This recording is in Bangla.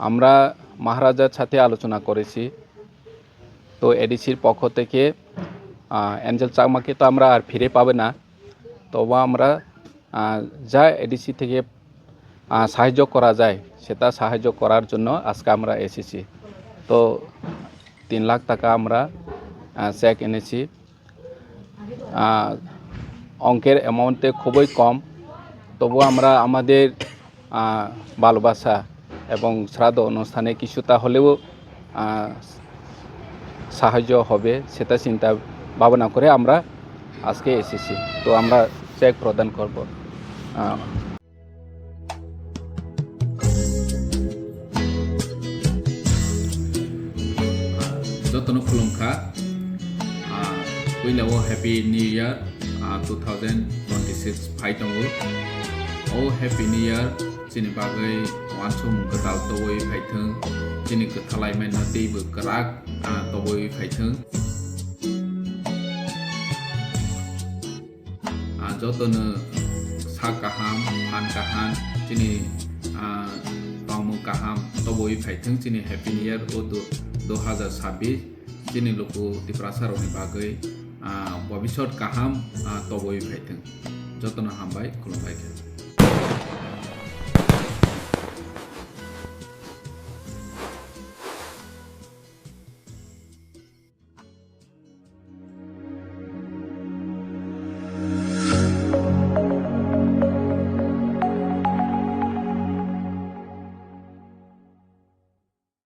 আমরা মহারাজার সাথে আলোচনা করেছি। তো এডিসির পক্ষ থেকে অ্যাঞ্জেল চাকমাকে তো আমরা আর ফিরে পাবে না, তবু আমরা যা এডিসি থেকে সাহায্য করা যায় সেটা সাহায্য করার জন্য আজকে আমরা এসেছি। তো 3 লাখ টাকা আমরা চেক এনেছি। অঙ্কের অ্যামাউন্টে খুবই কম, তবু আমরা আমাদের ভালোবাসা এবং শ্রাদ্ধ অনুষ্ঠানে কিছুটা হলেও সাহায্য হবে সেটা চিন্তা ভাবনা করে আমরা আজকে এসেছি। তো আমরা চেক প্রদান করব। যতন খুলুমখা पहिलाव हैप्पी न्यू इयर 2026 फाइटंगो ओ हैप्पी न्यू इयर चिनि बागै वानसुम गदाल तवै फाइथों चिनि गथालाय मैना दैबो गराक तवै फाइथों जतन सा गाहाम फान गाहाम चिनि पामु गाहाम तवै फाइथों चिनि हैप्पी न्यू इयर 2026 चिनि लोको दिप्रासारनि बागै भबिष्यत गाहाम तबय फाइथों जतन हामबाय खुलुमबाय।